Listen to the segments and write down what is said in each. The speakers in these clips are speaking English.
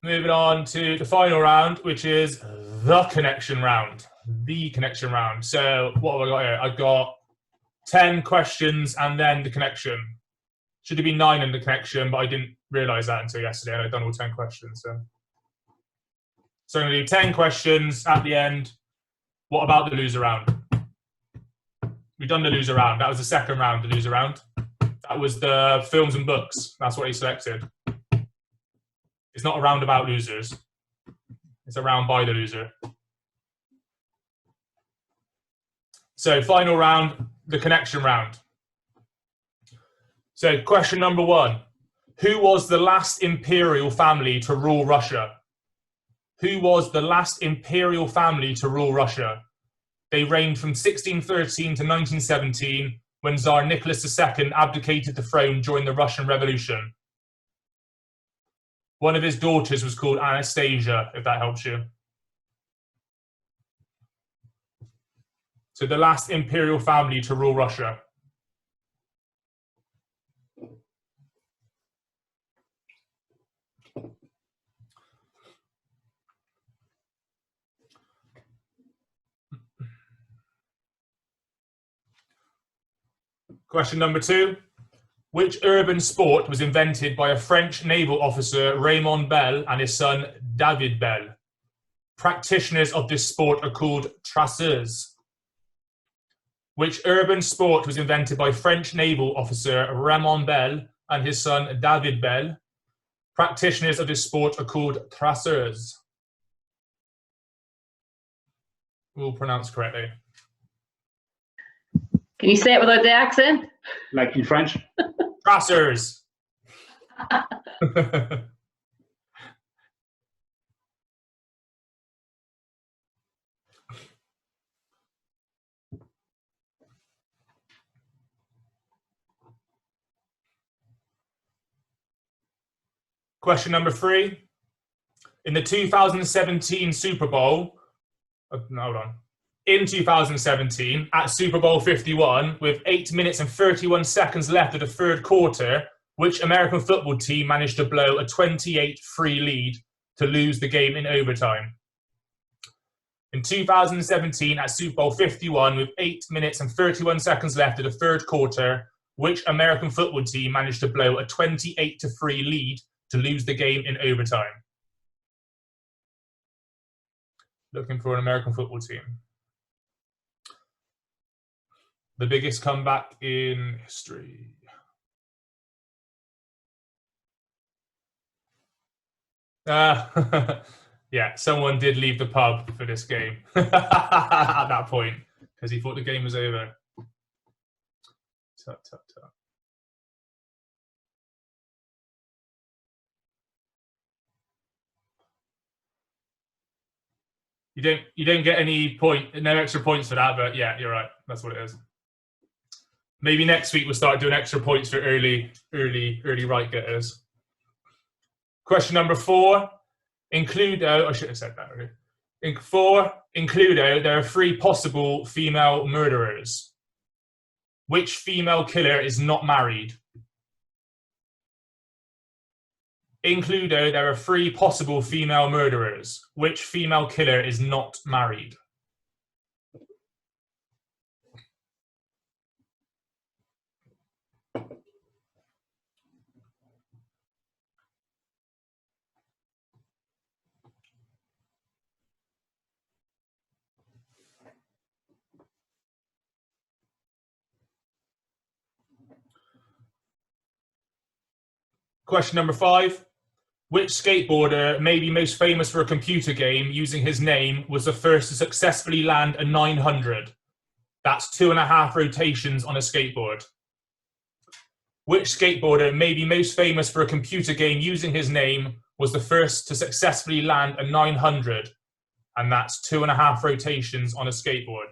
moving on to the final round, which is the connection round. The connection round. So what have I got here? I've got 10 questions and then the connection. Should have been 9 in the connection, but I didn't realise that until yesterday, and I'd done all 10 questions. So I'm going to do 10 questions at the end. What about the loser round? We've done the loser round. That was the second round, the loser round. That was the films and books. That's what he selected. It's not a round about losers. It's a round by the loser. So final round, the connection round. So question number 1. Who was the last imperial family to rule Russia? Who was the last imperial family to rule Russia? They reigned from 1613 to 1917, when Tsar Nicholas II abdicated the throne during the Russian Revolution. One of his daughters was called Anastasia, if that helps you. So the last imperial family to rule Russia. Question number 2. Which urban sport was invented by a French naval officer, Raymond Bell, and his son, David Bell? Practitioners of this sport are called traceurs. Which urban sport was invented by French naval officer, Raymond Bell, and his son, David Bell? Practitioners of this sport are called traceurs. All pronounced correctly. Can you say it without the accent? Like in French? Traceurs. Question number 3. In the 2017 Super Bowl, hold on. In 2017, at Super Bowl 51, with 8 minutes and 31 seconds left of the third quarter, which American football team managed to blow a 28-3 lead to lose the game in overtime? In 2017, at Super Bowl 51, with 8 minutes and 31 seconds left of the third quarter, which American football team managed to blow a 28-3 lead to lose the game in overtime? Looking for an American football team. The biggest comeback in history. Yeah, someone did leave the pub for this game at that point because he thought the game was over. Tut, tut, tut. You don't get any no extra points for that, but yeah, you're right. That's what it is. Maybe next week we'll start doing extra points for early right getters. Question number 4. In Cluedo, I should have said that already. In 4, in Cluedo, there are 3 possible female murderers. Which female killer is not married? In Cluedo, there are 3 possible female murderers. Which female killer is not married? Question number 5. Which skateboarder, maybe most famous for a computer game using his name, was the first to successfully land a 900? That's 2.5 rotations on a skateboard. Which skateboarder, maybe most famous for a computer game using his name, was the first to successfully land a 900? And that's 2.5 rotations on a skateboard.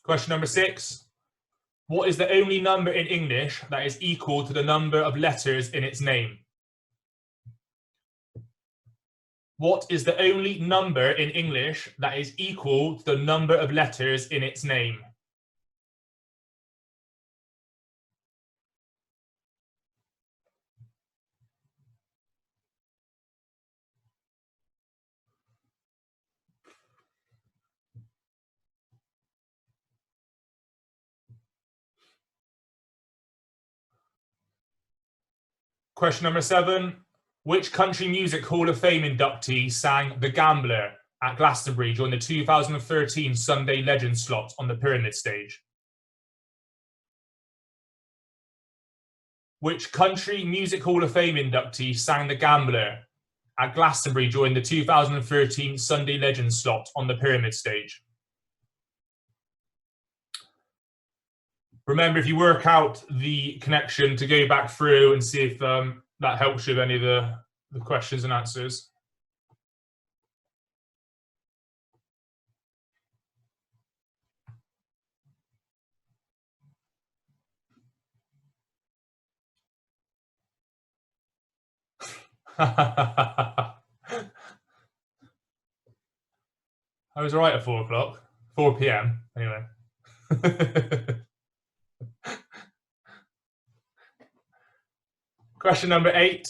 Question number 6. What is the only number in English that is equal to the number of letters in its name? What is the only number in English that is equal to the number of letters in its name? Question number 7. Which Country Music Hall of Fame inductee sang The Gambler at Glastonbury during the 2013 Sunday Legend slot on the Pyramid stage? Which Country Music Hall of Fame inductee sang The Gambler at Glastonbury during the 2013 Sunday Legend slot on the Pyramid stage? Remember, if you work out the connection, to go back through and see if that helps you with any of the questions and answers. I was right at 4 o'clock, 4 p.m. anyway. Question number 8.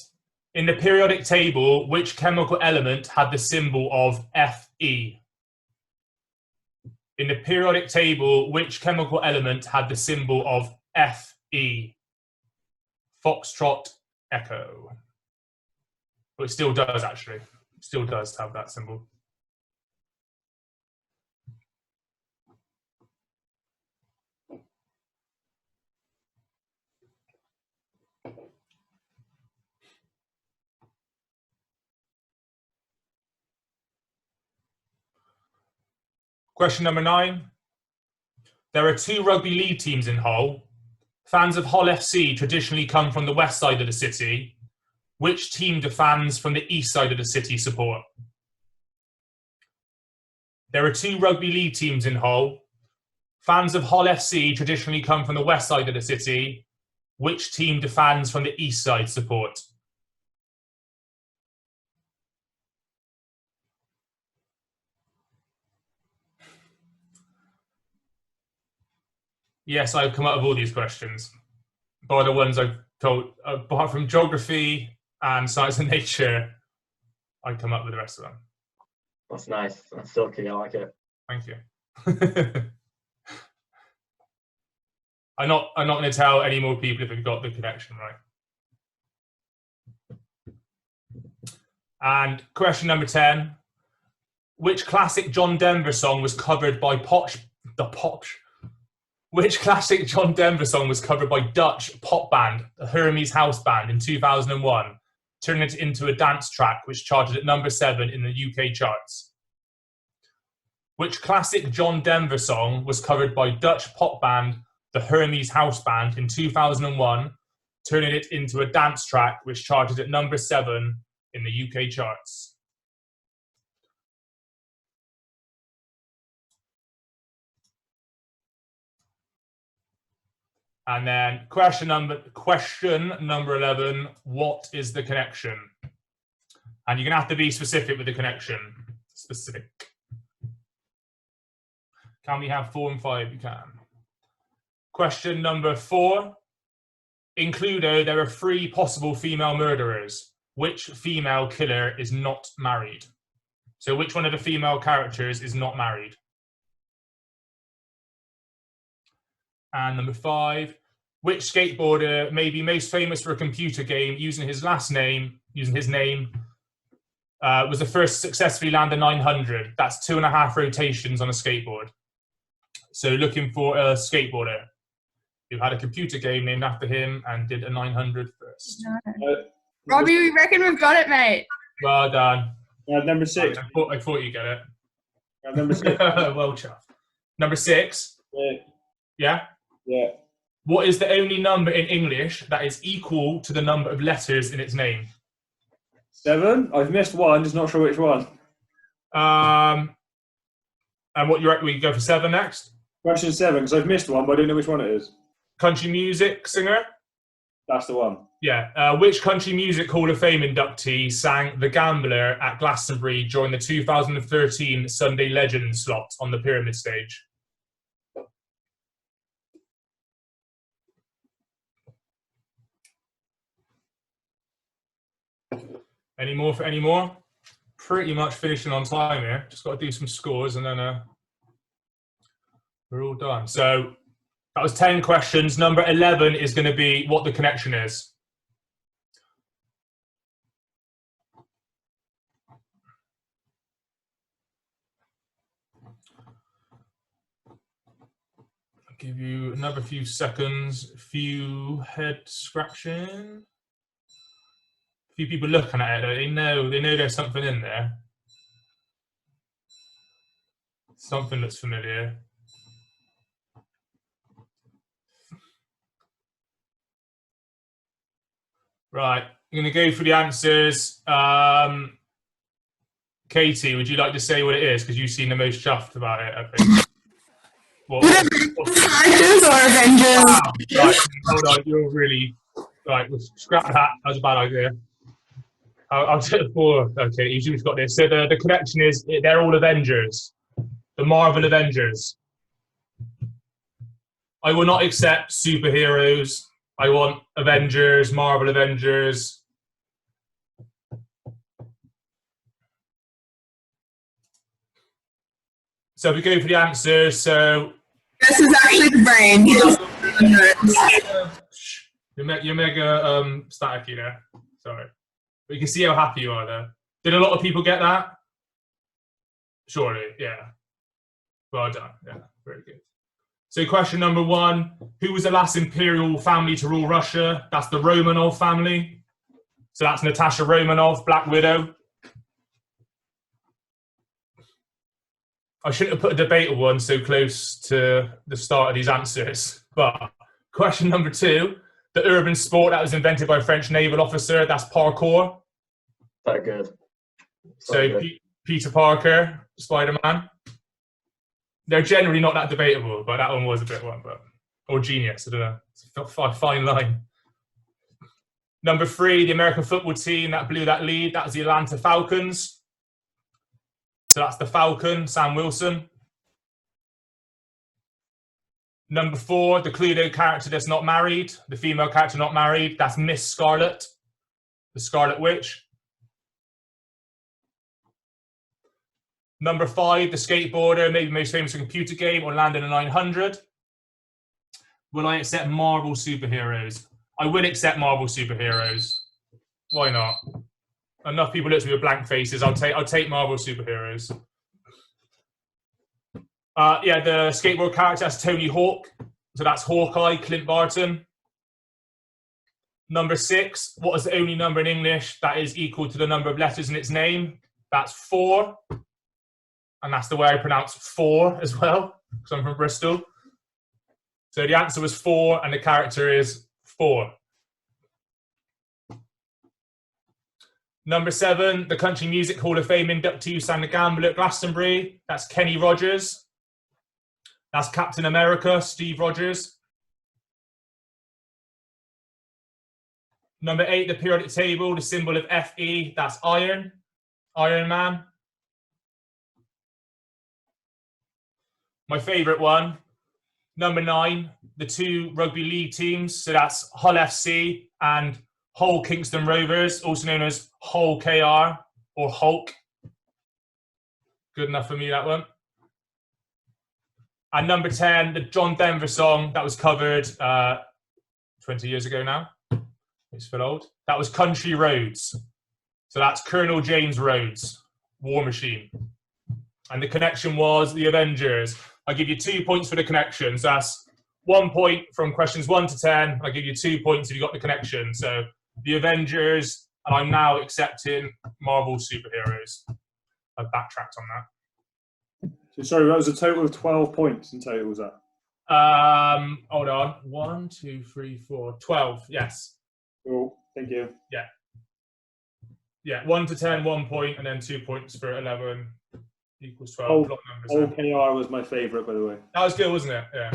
In the periodic table, which chemical element had the symbol of Fe? In the periodic table, which chemical element had the symbol of Fe? Foxtrot Echo. But it still does, actually. It still does have that symbol. Question number 9. There are 2 rugby league teams in Hull. Fans of Hull FC traditionally come from the west side of the city. Which team do fans from the east side of the city support? There are 2 rugby league teams in Hull. Fans of Hull FC traditionally come from the west side of the city. Which team do fans from the east side support? Yes, I've come up with all these questions. By the ones I've told, apart from geography and science and nature, I come up with the rest of them. That's nice. That's silky. I like it. Thank you. I'm not going to tell any more people if we've got the connection right. And question number 10. Which classic John Denver song was covered by Which classic John Denver song was covered by Dutch pop band, the Hermes House Band, in 2001, turning it into a dance track which charted at number 7 in the UK charts? Which classic John Denver song was covered by Dutch pop band, the Hermes House Band, in 2001, turning it into a dance track which charted at number 7 in the UK charts? And then question number 11, what is the connection? And you're going to have to be specific with the connection. Specific. Can we have 4 and 5? You can. Question number 4. In Cluedo, there are 3 possible female murderers. Which female killer is not married? So which one of the female characters is not married? And number 5, which skateboarder may be most famous for a computer game using his name, was the first to successfully land a 900? That's 2.5 rotations on a skateboard. So looking for a skateboarder who had a computer game named after him and did a 900 first. Robbie, we reckon we've got it, mate. Well done. Number 6. I thought you'd get it. Number 6. Well chuffed. Number 6. Yeah. Yeah? Yeah. What is the only number in English that is equal to the number of letters in its name? 7. I've missed one, just not sure which one. And what you reckon we go for 7 next? Question 7, because I've missed one, but I don't know which one it is. country music singer. That's the one. Yeah. Which country music Hall of Fame inductee sang "The Gambler" at Glastonbury during the 2013 Sunday Legend slot on the Pyramid stage? Any more for any more? Pretty much finishing on time here. Just got to do some scores and then we're all done. So that was 10 questions. Number 11 is going to be what the connection is. I'll give you another few seconds, a few head scratching. A few people looking at it, they know there's something in there. Something that's familiar. Right, I'm going to go through the answers. Katie, would you like to say what it is? Because you seem the most chuffed about it, I think. Characters or Avengers? Wow. Right, hold on, you're really... Right, we'll scrap that. That was a bad idea. I'll take the 4. Okay, you've got this. So the connection is, they're all Avengers. The Marvel Avengers. I will not accept superheroes. I want Avengers, Marvel Avengers. So if we go for the answers, so... This is actually the brain. You're mega staticky there. Sorry. But you can see how happy you are there. Did a lot of people get that? Surely, yeah. Well done. Yeah, very good. So question number 1, who was the last imperial family to rule Russia? That's the Romanov family. So that's Natasha Romanov, Black Widow. I shouldn't have put a debatable one so close to the start of these answers. But question number 2, the urban sport that was invented by a French naval officer, that's parkour. So good. So good. Peter Parker, Spider-Man. They're generally not that debatable, but that one was a bit one, or genius, I don't know. It's a fine line. Number 3, the American football team that blew that lead, that was the Atlanta Falcons. So that's the Falcon, Sam Wilson. Number 4, the Cluedo character that's not married, the female character not married, that's Miss Scarlet, the Scarlet Witch. Number 5, the skateboarder, maybe most famous for computer game, Orlando the 900. Will I accept Marvel superheroes? I will accept Marvel superheroes. Why not? Enough people look at me with blank faces. I'll take Marvel superheroes. Yeah, the skateboard character, that's Tony Hawk. So that's Hawkeye, Clint Barton. Number 6, what is the only number in English that is equal to the number of letters in its name? That's 4. And that's the way I pronounce 4 as well, because I'm from Bristol. So the answer was 4, and the character is 4. Number 7, the Country Music Hall of Fame inductee who sang The Gambler at Glastonbury. That's Kenny Rogers. That's Captain America, Steve Rogers. Number 8, the periodic table, the symbol of Fe. That's Iron, Iron Man. My favourite one, number 9, the 2 rugby league teams. So that's Hull FC and Hull Kingston Rovers, also known as Hull KR or Hulk. Good enough for me, that one. And number 10, the John Denver song that was covered 20 years ago now. It's feel old. That was Country Roads. So that's Colonel James Rhodes, War Machine. And the connection was the Avengers. I'll give you 2 points for the connection. So that's 1 point from questions 1 to 10. I'll give you 2 points if you got the connection. So the Avengers, and I'm now accepting Marvel superheroes. I've backtracked on that. So sorry, that was a total of 12 points in total, was that? Hold on. 1, 2, 3, 4, 12. Yes. Cool. Thank you. Yeah. Yeah. 1 to 10, 1 point, and then 2 points for 11 equals 12. Whole KR was my favourite, by the way. That was good, wasn't it? Yeah.